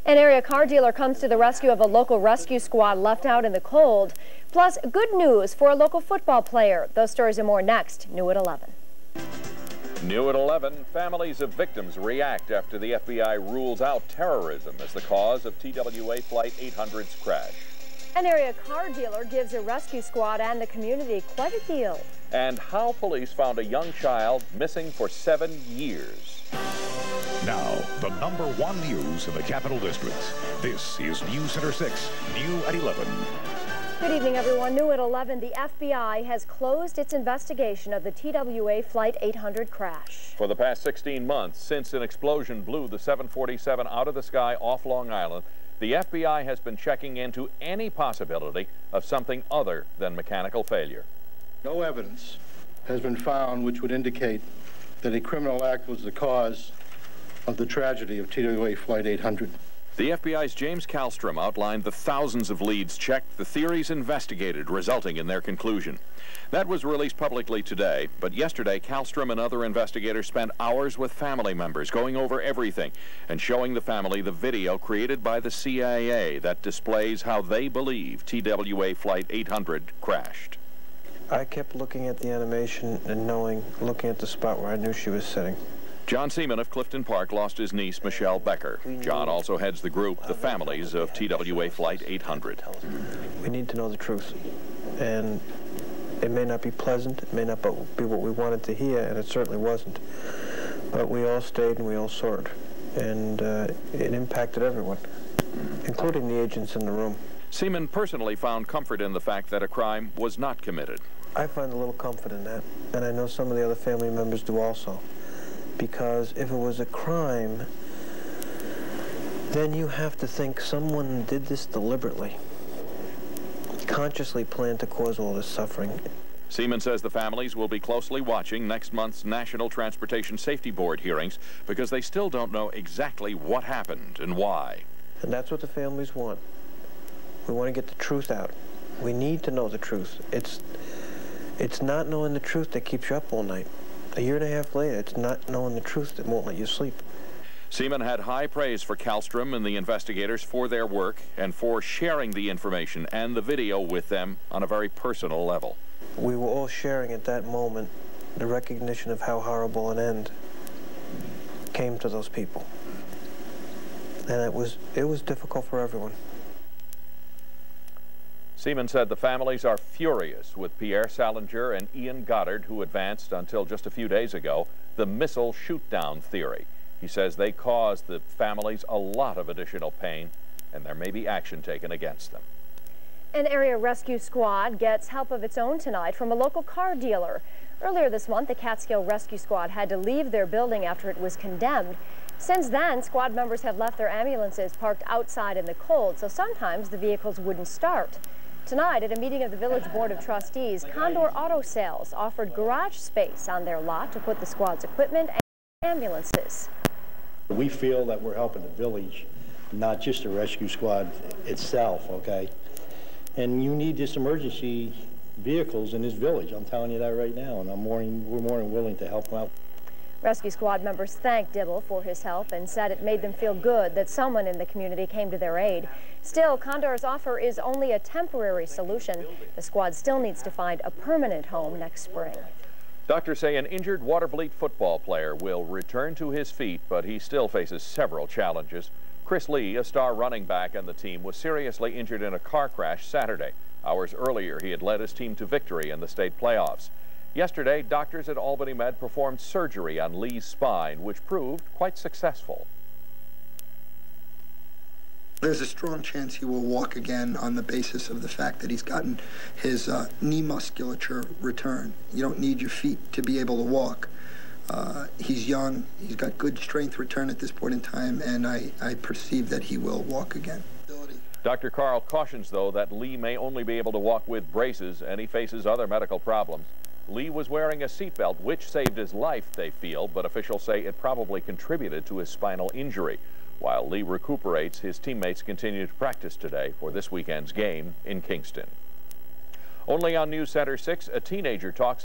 An area car dealer comes to the rescue of a local rescue squad left out in the cold. Plus, good news for a local football player. Those stories and more next. New at 11. New at 11, families of victims react after the FBI rules out terrorism as the cause of TWA Flight 800's crash. An area car dealer gives a rescue squad and the community quite a deal. And how police found a young child missing for 7 years. Now, the #1 news in the Capital District. This is News Center 6, New at 11. Good evening, everyone. New at 11, the FBI has closed its investigation of the TWA Flight 800 crash. For the past 16 months, since an explosion blew the 747 out of the sky off Long Island, the FBI has been checking into any possibility of something other than mechanical failure. No evidence has been found which would indicate that a criminal act was the cause of the tragedy of TWA Flight 800. The FBI's James Kallstrom outlined the thousands of leads checked, the theories investigated, resulting in their conclusion. That was released publicly today, but yesterday Kallstrom and other investigators spent hours with family members going over everything and showing the family the video created by the CIA that displays how they believe TWA Flight 800 crashed. I kept looking at the animation and looking at the spot where I knew she was sitting. John Seaman of Clifton Park lost his niece, Michelle Becker. John also heads the group, the Families of TWA Flight 800. We need to know the truth. And it may not be pleasant, it may not be what we wanted to hear, and it certainly wasn't. But we all stayed and we all saw it. And it impacted everyone, including the agents in the room. Seaman personally found comfort in the fact that a crime was not committed. I find a little comfort in that, and I know some of the other family members do also. Because if it was a crime, then you have to think someone did this deliberately, consciously planned to cause all this suffering. Seaman says the families will be closely watching next month's National Transportation Safety Board hearings because they still don't know exactly what happened and why. And that's what the families want. We want to get the truth out. We need to know the truth. It's not knowing the truth that keeps you up all night. A year and a half later, it's not knowing the truth that won't let you sleep. Seaman had high praise for Kallstrom and the investigators for their work and for sharing the information and the video with them on a very personal level. We were all sharing at that moment the recognition of how horrible an end came to those people. And it was difficult for everyone. Seaman said the families are furious with Pierre Salinger and Ian Goddard, who advanced until just a few days ago the missile shoot-down theory. He says they caused the families a lot of additional pain, and there may be action taken against them. An area rescue squad gets help of its own tonight from a local car dealer. Earlier this month, the Catskill rescue squad had to leave their building after it was condemned. Since then, squad members have left their ambulances parked outside in the cold, so sometimes the vehicles wouldn't start. Tonight, at a meeting of the Village Board of Trustees, Condor Auto Sales offered garage space on their lot to put the squad's equipment and ambulances. We feel that we're helping the village, not just the rescue squad itself, okay? And you need this emergency vehicles in this village. I'm telling you that right now, and we're more than willing to help them out. Rescue squad members thanked Dibble for his help and said it made them feel good that someone in the community came to their aid. Still, Condor's offer is only a temporary solution. The squad still needs to find a permanent home next spring. Doctors say an injured Watervliet football player will return to his feet, but he still faces several challenges. Chris Lee, a star running back on the team, was seriously injured in a car crash Saturday. Hours earlier, he had led his team to victory in the state playoffs. Yesterday, doctors at Albany Med performed surgery on Lee's spine, which proved quite successful. There's a strong chance he will walk again on the basis of the fact that he's gotten his knee musculature return. You don't need your feet to be able to walk. He's young, he's got good strength return at this point in time, and I perceive that he will walk again. Dr. Carl cautions, though, that Lee may only be able to walk with braces, and he faces other medical problems. Lee was wearing a seatbelt, which saved his life, they feel, but officials say it probably contributed to his spinal injury. While Lee recuperates, his teammates continue to practice today for this weekend's game in Kingston. Only on News Center 6, a teenager talks